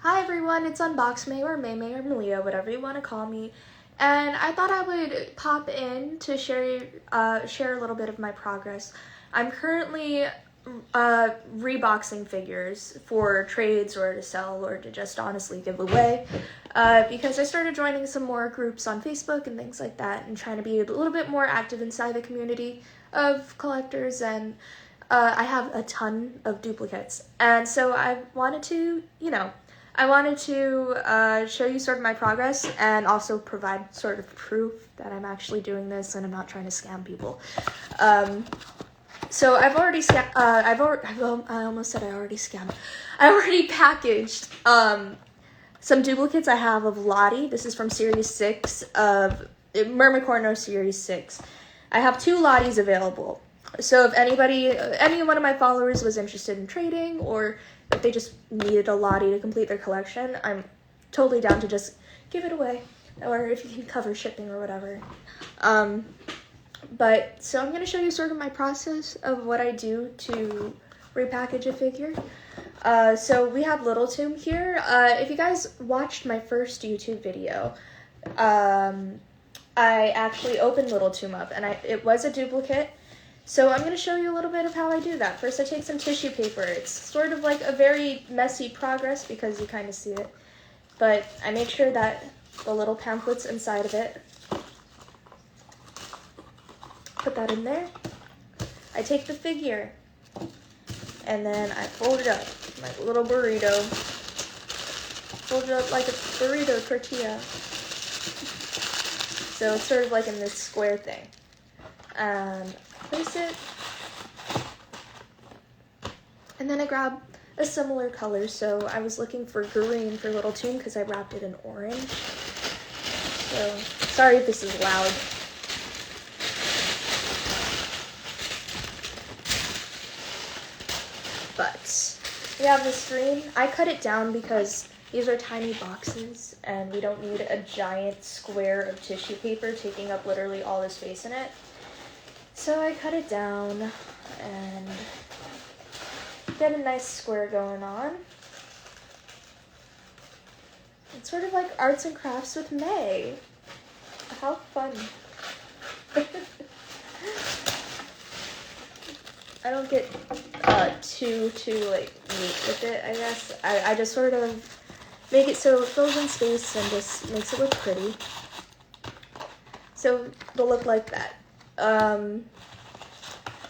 Hi everyone, it's Unbox May or May or Malia, whatever you want to call me. And I thought I would pop in to share a little bit of my progress. I'm currently reboxing figures for trades or to sell or to just honestly give away because I started joining some more groups on Facebook and things like that and trying to be a little bit more active inside the community of collectors, and I have a ton of duplicates, and so I wanted to, show you sort of my progress and also provide sort of proof that I'm actually doing this and I'm not trying to scam people. So I've already I almost said I already scammed. I already packaged some duplicates I have of Lottie. This is from Series 6 of Mermicorno Series 6. I have 2 Lotties available. So if any one of my followers was interested in trading, or if they just needed a Lottie to complete their collection, I'm totally down to just give it away, or if you can cover shipping or whatever. But so I'm going to show you sort of my process of what I do to repackage a figure. So we have Little Tomb here. If you guys watched my first YouTube video, I actually opened Little Tomb up, and it was a duplicate. So I'm going to show you a little bit of how I do that. First I take some tissue paper. It's sort of like a very messy progress because you kind of see it. But I make sure that the little pamphlets inside of it, put that in there. I take the figure and then I fold it up like a little burrito. Fold it up like a burrito tortilla. So it's sort of like in this square thing. And place it, and then I grab a similar color. So I was looking for green for Little Tomb because I wrapped it in orange. So sorry if this is loud. But we have this green. I cut it down because these are tiny boxes and we don't need a giant square of tissue paper taking up literally all the space in it. So I cut it down and get a nice square going on. It's sort of like arts and crafts with May. How fun. I don't get too like neat with it, I guess. I just sort of make it so it fills in space and just makes it look pretty. So it'll look like that.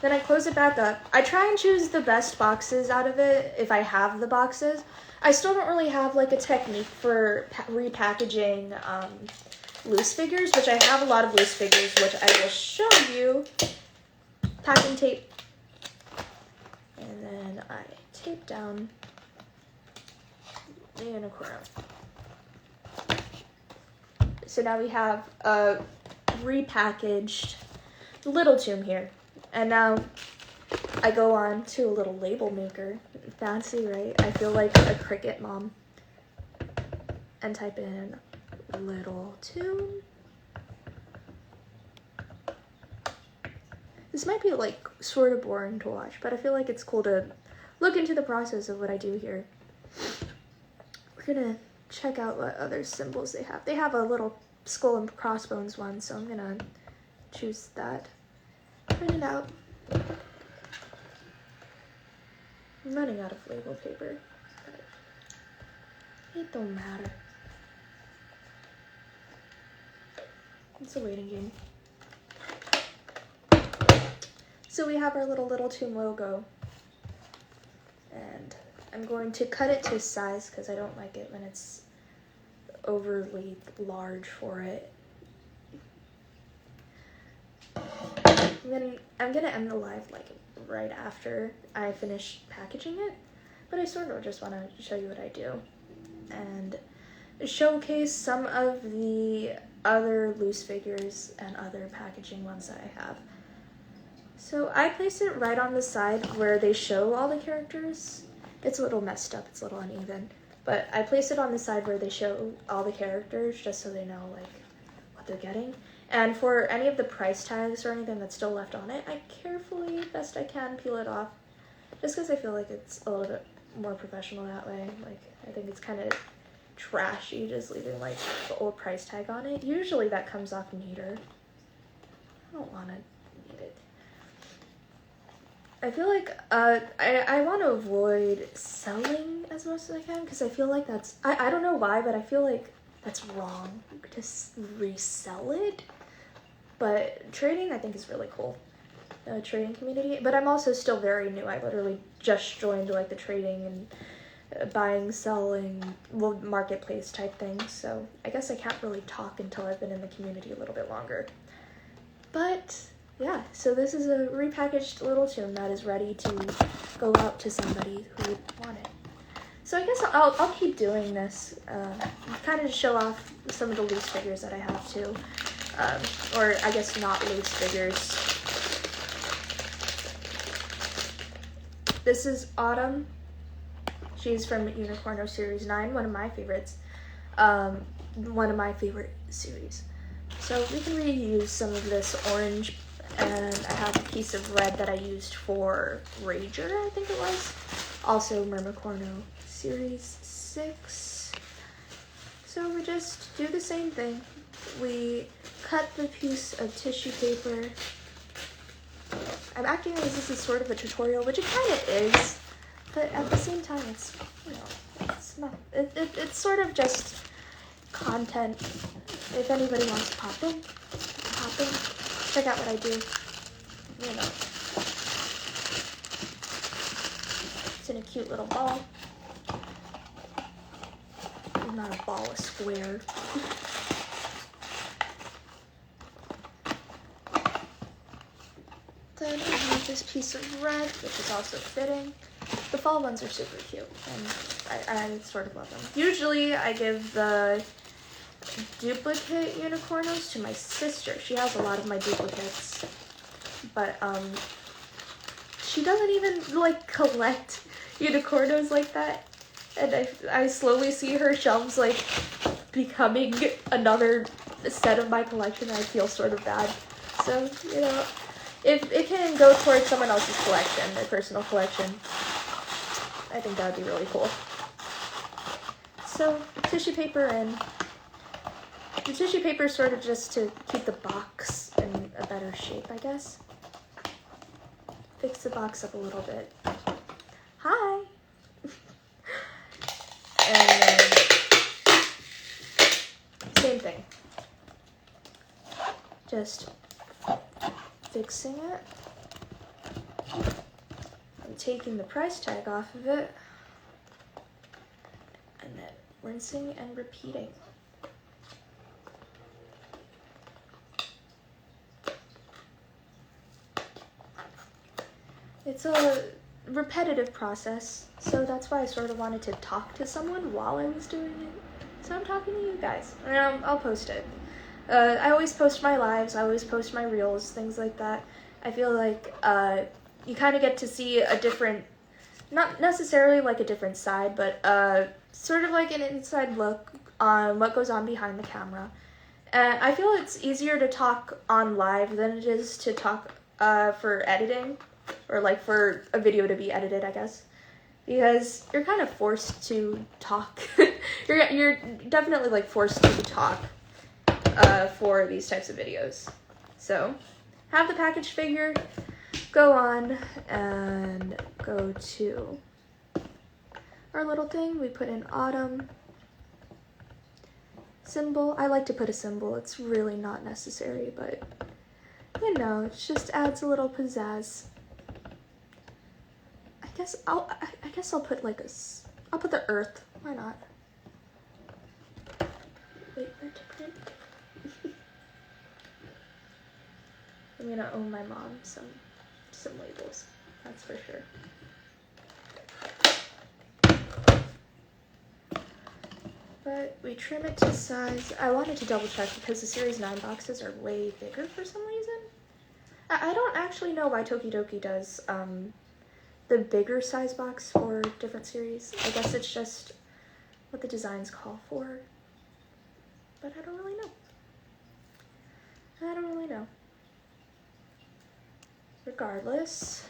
Then I close it back up. I try and choose the best boxes out of it if I have the boxes. I still don't really have like a technique for repackaging loose figures, which I have a lot of loose figures, which I will show you. Packing tape. And then I tape down the unicorn. So now we have a repackaged Little Tomb here. And now I go on to a little label maker. Fancy, right? I feel like a Cricket mom. And type in Little Tomb. This might be like sort of boring to watch, but I feel like it's cool to look into the process of what I do here. We're gonna check out what other symbols they have. They have a little skull and crossbones one, so I'm gonna choose that. Print it out. I'm running out of label paper. It don't matter. It's a waiting game. So we have our Little Tomb logo. And I'm going to cut it to size because I don't like it when it's overly large for it. I'm gonna end the live like right after I finish packaging it, but I sort of just want to show you what I do and showcase some of the other loose figures and other packaging ones that I have. So I place it right on the side where they show all the characters. It's a little messed up, it's a little uneven, but I place it on the side where they show all the characters just so they know like what they're getting. And for any of the price tags or anything that's still left on it, I carefully, best I can, peel it off. Just because I feel like it's a little bit more professional that way. Like, I think it's kind of trashy just leaving like the old price tag on it. Usually that comes off neater. I don't want to need it. I feel like I want to avoid selling as much as I can, because I feel like that's, I don't know why, but I feel like that's wrong to resell it. But trading, I think, is really cool. Trading community, but I'm also still very new. I literally just joined like the trading and buying, selling, marketplace type things, so I guess I can't really talk until I've been in the community a little bit longer. But yeah, so this is a repackaged little tune that is ready to go out to somebody who would want it. So I guess I'll keep doing this, kind of to show off some of the loose figures that I have too, or I guess not loose figures. This is Autumn. She's from Unicorno Series 9, one of my favorites. One of my favorite series. So we can reuse some of this orange, and I have a piece of red that I used for Rager, I think it was. Also Mermicorno Series 6. So we just do the same thing. We cut the piece of tissue paper. I'm acting as this is sort of a tutorial, which it kind of is, but at the same time, it's, you know, it's not, it's sort of just content. If anybody wants to pop in, check out what I do, you know. It's in a cute little ball. Not a ball, a square. Then I have this piece of red, which is also fitting. The fall ones are super cute, and I sort of love them. Usually I give the duplicate unicornos to my sister. She has a lot of my duplicates, but she doesn't even like collect unicornos like that. And I slowly see her shelves like becoming another set of my collection, and I feel sort of bad. So, you know, if it can go towards someone else's collection, their personal collection, I think that would be really cool. So, tissue paper in. The tissue paper is sort of just to keep the box in a better shape, I guess. Fix the box up a little bit. Hi! And then, same thing. Just fixing it. I'm taking the price tag off of it. And then rinsing and repeating. It's a repetitive process, so that's why I sort of wanted to talk to someone while I was doing it. So I'm talking to you guys, and I'll post it. I always post my lives, I always post my reels, things like that. I feel like you kind of get to see a different, not necessarily like a different side, but sort of like an inside look on what goes on behind the camera. And I feel it's easier to talk on live than it is to talk for editing, or like for a video to be edited, I guess, because you're kind of forced to talk. you're definitely like forced to talk for these types of videos. So have the package figure, go on and go to our little thing. We put in Autumn symbol. I like to put a symbol. It's really not necessary, but you know, it just adds a little pizzazz. I guess I'll put like I'll put the earth. Why not? Wait, where to print? I'm gonna owe my mom some labels. That's for sure. But we trim it to size. I wanted to double check because the Series 9 boxes are way bigger for some reason. I don't actually know why Tokidoki does the bigger size box for different series. I guess it's just what the designs call for, but I don't really know. Regardless,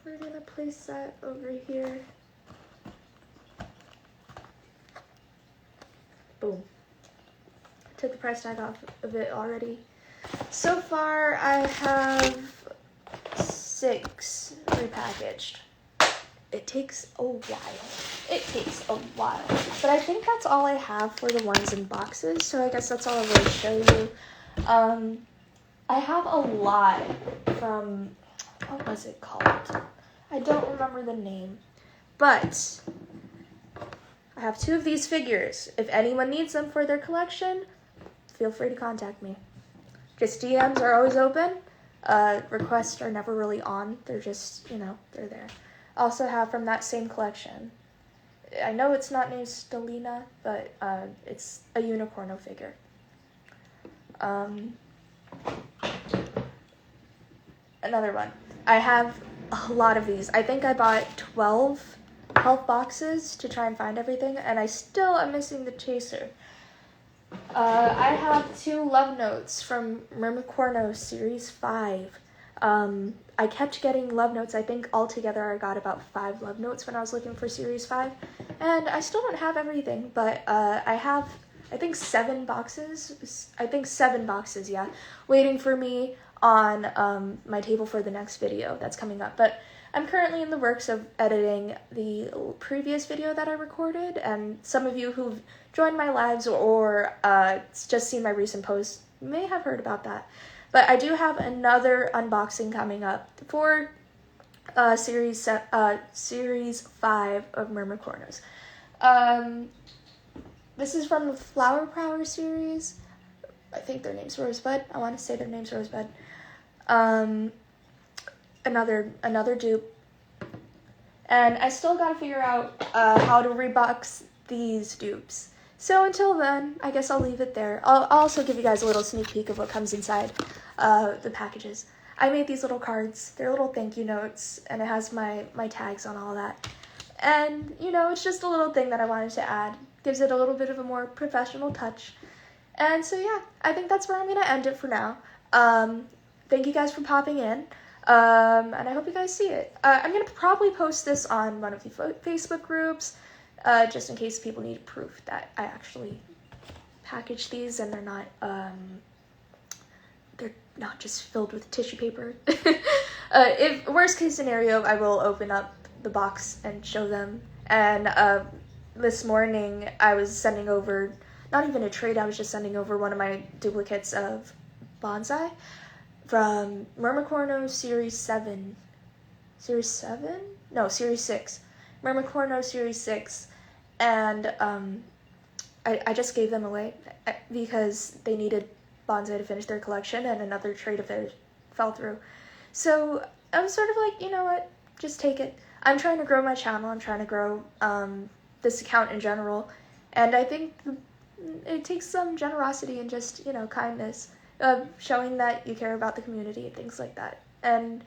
we're gonna place that over here. Boom. Took the price tag off of it already. So far, I have 6 repackaged. It takes a while. But I think that's all I have for the ones in boxes, so I guess that's all I'll really show you. I have a lot from, what was it called? I don't remember the name, but I have 2 of these figures. If anyone needs them for their collection, feel free to contact me. Just DMs are always open. Requests are never really on. They're just, they're there. Also have from that same collection. I know it's not named Stelina, but it's a Unicorno figure. Another one. I have a lot of these. I think I bought 12 health boxes to try and find everything, and I still am missing the chaser. I have 2 love notes from Mermicorno Series 5. I kept getting love notes. I think altogether I got about 5 love notes when I was looking for Series 5. And I still don't have everything, but I have, I think 7 boxes. Yeah, waiting for me on my table for the next video that's coming up. But I'm currently in the works of editing the previous video that I recorded, and some of you who've joined my lives or just seen my recent posts may have heard about that. But I do have another unboxing coming up for Series 5 of Mermicornos. This is from the Flower Power series. I think their name's Rosebud. I want to say their name's Rosebud. Another dupe. And I still gotta figure out how to rebox these dupes. So until then, I guess I'll leave it there. I'll also give you guys a little sneak peek of what comes inside the packages. I made these little cards. They're little thank you notes, and it has my tags on all that. And, it's just a little thing that I wanted to add. Gives it a little bit of a more professional touch. And so, yeah, I think that's where I'm going to end it for now. Thank you guys for popping in. And I hope you guys see it. I'm going to probably post this on one of the Facebook groups, just in case people need proof that I actually packaged these and they're not just filled with tissue paper. If worst case scenario, I will open up the box and show them. And this morning I was sending over, not even a trade, I was just sending over one of my duplicates of Bonsai from Mermicorno Series 7. Series 7? No, Series 6. Mermicorno Series 6. And I just gave them away because they needed bonsai to finish their collection, and another trade of theirs fell through. So I was sort of like, you know what, just take it. I'm trying to grow my channel. I'm trying to grow this account in general. And I think it takes some generosity and just, kindness of showing that you care about the community and things like that. And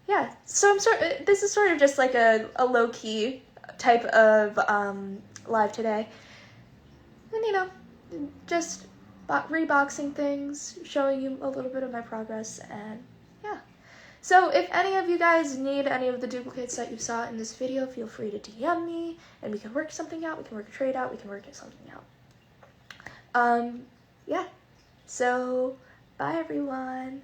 yeah, so this is sort of just like a low-key type of live today. And, just reboxing things, showing you a little bit of my progress, and yeah. So if any of you guys need any of the duplicates that you saw in this video, feel free to DM me, and we can work something out, we can work a trade out, we can work something out. Yeah. So, bye everyone.